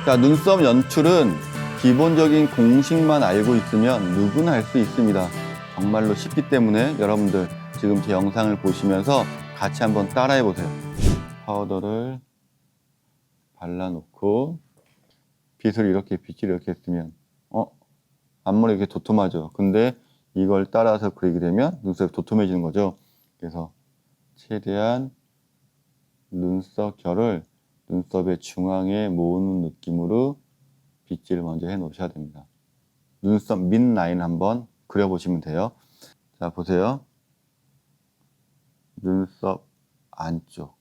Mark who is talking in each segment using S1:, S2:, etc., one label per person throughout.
S1: 자, 눈썹 연출은 기본적인 공식만 알고 있으면 누구나 할 수 있습니다. 정말로 쉽기 때문에 여러분들 지금 제 영상을 보시면서 같이 한번 따라해 보세요. 파우더를 발라놓고 빗을 이렇게 빗질 이렇게 했으면 앞머리 이렇게 도톰하죠. 근데 이걸 따라서 그리게 되면 눈썹이 도톰해지는 거죠. 그래서 최대한 눈썹 결을 눈썹의 중앙에 모으는 느낌으로 빗질을 먼저 해 놓으셔야 됩니다. 눈썹 밑 라인 한번 그려보시면 돼요. 자, 보세요. 눈썹 안쪽.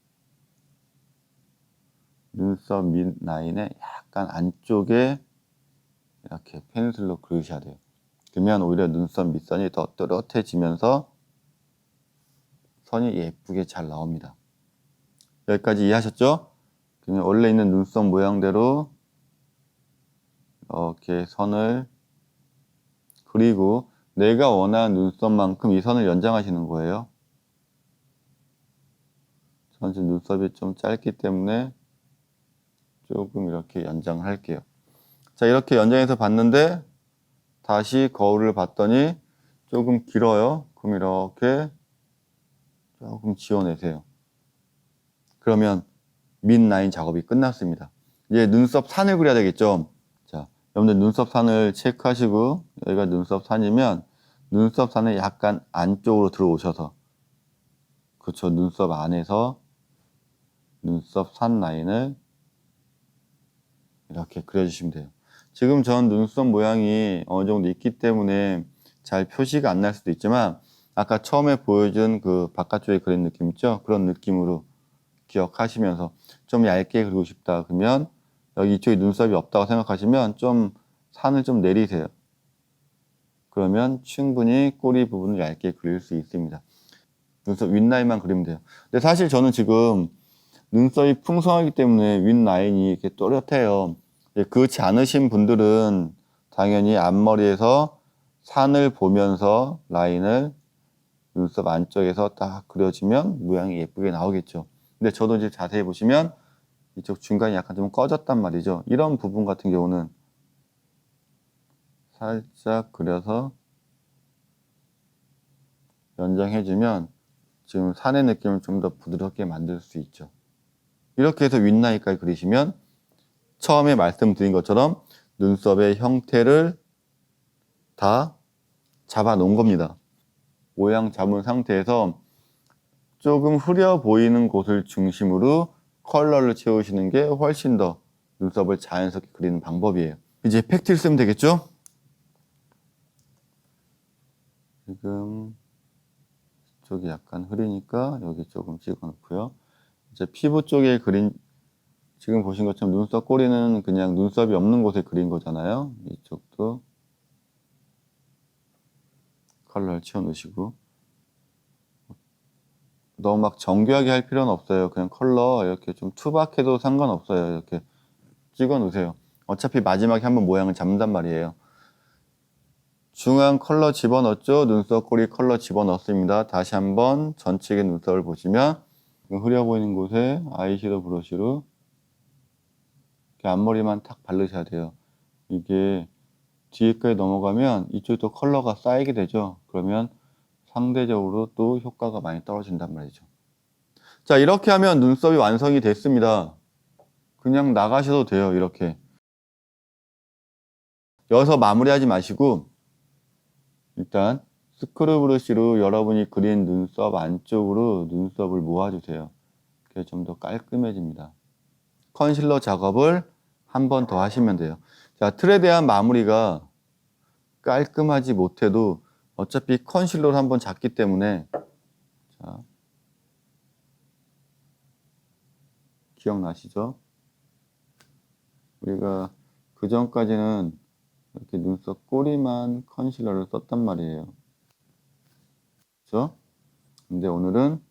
S1: 눈썹 밑 라인의 약간 안쪽에 이렇게 펜슬로 그리셔야 돼요. 그러면 오히려 눈썹 밑선이 더 또렷해지면서 선이 예쁘게 잘 나옵니다. 여기까지 이해하셨죠? 그러면 원래 있는 눈썹 모양대로 이렇게 선을 그리고 내가 원하는 눈썹만큼 이 선을 연장하시는 거예요. 저는 지금 눈썹이 좀 짧기 때문에 조금 이렇게 연장을 할게요. 자, 이렇게 연장해서 봤는데 다시 거울을 봤더니 조금 길어요. 그럼 이렇게 조금 지워내세요. 그러면 밑 라인 작업이 끝났습니다. 이제 눈썹 산을 그려야 되겠죠. 자, 여러분들 눈썹 산을 체크하시고 여기가 눈썹 산이면 눈썹 산을 약간 안쪽으로 들어오셔서 그렇죠. 눈썹 안에서 눈썹 산 라인을 이렇게 그려주시면 돼요. 지금 전 눈썹 모양이 어느 정도 있기 때문에 잘 표시가 안 날 수도 있지만 아까 처음에 보여준 그 바깥쪽에 그린 느낌 있죠? 그런 느낌으로 기억하시면서 좀 얇게 그리고 싶다 그러면 여기 이쪽에 눈썹이 없다고 생각하시면 좀 산을 좀 내리세요. 그러면 충분히 꼬리 부분을 얇게 그릴 수 있습니다. 눈썹 윗라인만 그리면 돼요. 근데 사실 저는 지금 눈썹이 풍성하기 때문에 윗라인이 이렇게 또렷해요. 그렇지 않으신 분들은 당연히 앞머리에서 산을 보면서 라인을 눈썹 안쪽에서 딱 그려지면 모양이 예쁘게 나오겠죠. 근데 저도 이제 자세히 보시면 이쪽 중간이 약간 좀 꺼졌단 말이죠. 이런 부분 같은 경우는 살짝 그려서 연장해주면 지금 산의 느낌을 좀 더 부드럽게 만들 수 있죠. 이렇게 해서 윗라인까지 그리시면 처음에 말씀드린 것처럼 눈썹의 형태를 다 잡아 놓은 겁니다. 모양 잡은 상태에서 조금 흐려 보이는 곳을 중심으로 컬러를 채우시는 게 훨씬 더 눈썹을 자연스럽게 그리는 방법이에요. 이제 팩트를 쓰면 되겠죠? 지금 이쪽이 약간 흐리니까 여기 조금 찍어 놓고요. 이제 피부 쪽에 그린 지금 보신 것처럼 눈썹 꼬리는 그냥 눈썹이 없는 곳에 그린 거잖아요. 이쪽도 컬러를 채워 넣으시고 너무 막 정교하게 할 필요는 없어요. 그냥 컬러 이렇게 좀 투박해도 상관없어요. 이렇게 찍어 놓으세요. 어차피 마지막에 한번 모양을 잡는단 말이에요. 중앙 컬러 집어넣었죠? 눈썹 꼬리 컬러 집어넣습니다. 다시 한번 전체의 눈썹을 보시면 흐려 보이는 곳에 아이섀도우 브러쉬로 이렇게 앞머리만 탁 바르셔야 돼요. 이게 뒤에까지 넘어가면 이쪽도 컬러가 쌓이게 되죠. 그러면 상대적으로 또 효과가 많이 떨어진단 말이죠. 자, 이렇게 하면 눈썹이 완성이 됐습니다. 그냥 나가셔도 돼요. 이렇게 여기서 마무리하지 마시고 일단 스크류 브러쉬로 여러분이 그린 눈썹 안쪽으로 눈썹을 모아주세요. 그게 좀 더 깔끔해집니다. 컨실러 작업을 한 번 더 하시면 돼요. 자, 틀에 대한 마무리가 깔끔하지 못해도 어차피 컨실러를 한번 잡기 때문에 자, 기억나시죠? 우리가 그 전까지는 이렇게 눈썹 꼬리만 컨실러를 썼단 말이에요. 그렇죠? 근데 오늘은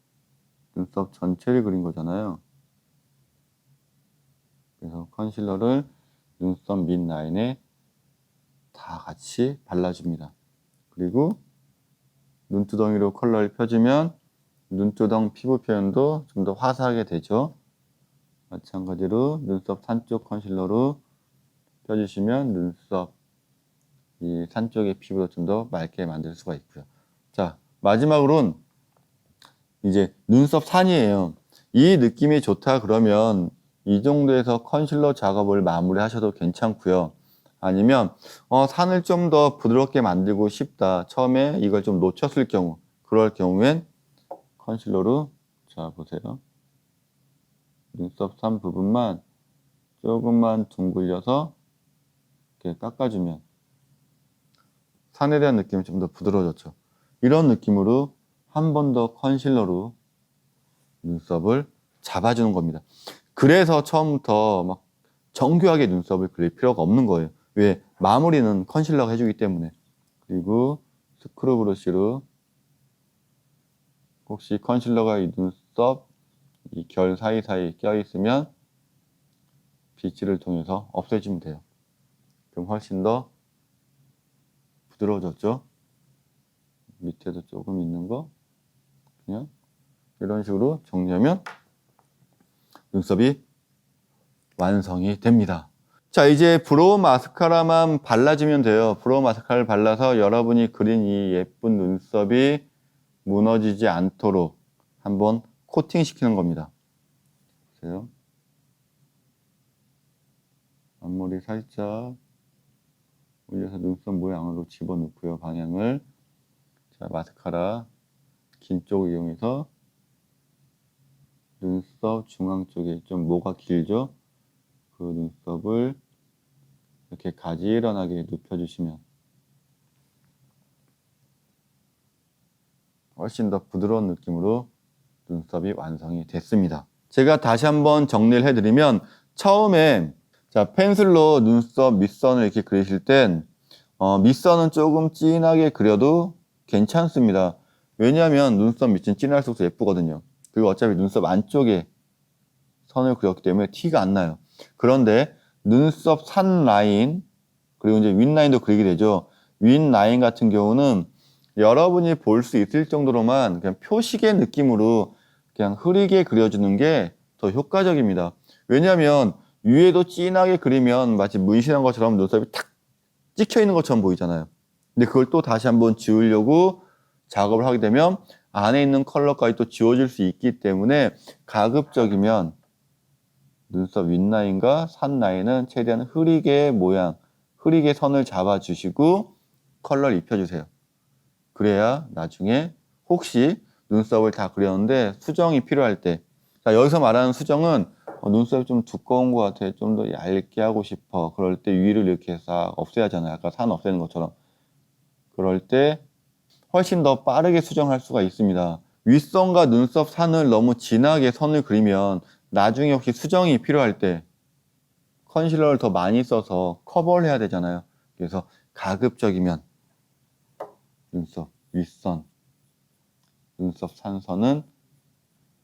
S1: 눈썹 전체를 그린 거잖아요. 그래서 컨실러를 눈썹 밑 라인에 다 같이 발라줍니다. 그리고 눈두덩이로 컬러를 펴주면 눈두덩 피부 표현도 좀 더 화사하게 되죠. 마찬가지로 눈썹 산 쪽 컨실러로 펴주시면 눈썹 이 산 쪽의 피부도 좀 더 맑게 만들 수가 있고요. 자, 마지막으로는 이제 눈썹 산이에요. 이 느낌이 좋다 그러면 이 정도에서 컨실러 작업을 마무리 하셔도 괜찮고요. 아니면 산을 좀 더 부드럽게 만들고 싶다. 처음에 이걸 좀 놓쳤을 경우, 그럴 경우엔 컨실러로, 자 보세요. 눈썹 산 부분만 조금만 둥글려서 이렇게 깎아주면 산에 대한 느낌이 좀 더 부드러워졌죠. 이런 느낌으로 한 번 더 컨실러로 눈썹을 잡아주는 겁니다. 그래서 처음부터 막 정교하게 눈썹을 그릴 필요가 없는 거예요. 왜? 마무리는 컨실러가 해주기 때문에. 그리고 스크루 브러쉬로 혹시 컨실러가 이 눈썹 이 결 사이사이 껴있으면 빗질을 통해서 없애주면 돼요. 그럼 훨씬 더 부드러워졌죠? 밑에도 조금 있는 거 그냥 이런 식으로 정리하면 눈썹이 완성이 됩니다. 자, 이제 브로우 마스카라만 발라주면 돼요. 브로우 마스카라를 발라서 여러분이 그린 이 예쁜 눈썹이 무너지지 않도록 한번 코팅 시키는 겁니다. 보세요. 앞머리 살짝 올려서 눈썹 모양으로 집어넣고요. 방향을. 자, 마스카라 긴 쪽을 이용해서 눈썹 중앙 쪽에 좀 모가 길죠? 그 눈썹을 이렇게 가지런하게 눕혀주시면 훨씬 더 부드러운 느낌으로 눈썹이 완성이 됐습니다. 제가 다시 한번 정리를 해드리면 처음에 자 펜슬로 눈썹 밑선을 이렇게 그리실 땐 밑선은 조금 진하게 그려도 괜찮습니다. 왜냐하면 눈썹 밑은 진할수록 예쁘거든요. 그리고 어차피 눈썹 안쪽에 선을 그렸기 때문에 티가 안 나요. 그런데 눈썹 산 라인 그리고 이제 윗라인도 그리게 되죠. 윗라인 같은 경우는 여러분이 볼 수 있을 정도로만 그냥 표식의 느낌으로 그냥 흐리게 그려주는 게 더 효과적입니다. 왜냐하면 위에도 진하게 그리면 마치 문신한 것처럼 눈썹이 탁 찍혀 있는 것처럼 보이잖아요. 근데 그걸 또 다시 한번 지우려고 작업을 하게 되면 안에 있는 컬러까지 또 지워질 수 있기 때문에 가급적이면 눈썹 윗라인과 산 라인은 최대한 흐리게 모양, 흐리게 선을 잡아주시고 컬러를 입혀주세요. 그래야 나중에 혹시 눈썹을 다 그렸는데 수정이 필요할 때, 자 여기서 말하는 수정은 눈썹이 좀 두꺼운 것 같아, 좀 더 얇게 하고 싶어, 그럴 때 위를 이렇게 싹 없애야 하잖아요. 아까 산 없애는 것처럼. 그럴 때 훨씬 더 빠르게 수정할 수가 있습니다. 윗선과 눈썹 산을 너무 진하게 선을 그리면 나중에 혹시 수정이 필요할 때 컨실러를 더 많이 써서 커버를 해야 되잖아요. 그래서 가급적이면 눈썹 윗선, 눈썹 산선은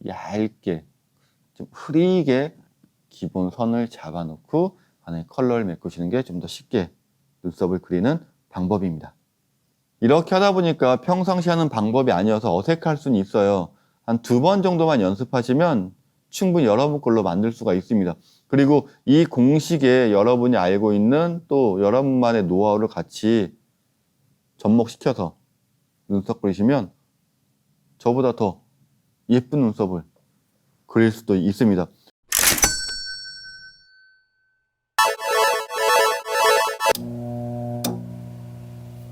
S1: 얇게 좀 흐리게 기본 선을 잡아놓고 안에 컬러를 메꾸시는 게 좀 더 쉽게 눈썹을 그리는 방법입니다. 이렇게 하다 보니까 평상시 하는 방법이 아니어서 어색할 수는 있어요. 한 2번 정도만 연습하시면 충분히 여러분 걸로 만들 수가 있습니다. 그리고 이 공식에 여러분이 알고 있는 또 여러분만의 노하우를 같이 접목시켜서 눈썹 그리시면 저보다 더 예쁜 눈썹을 그릴 수도 있습니다.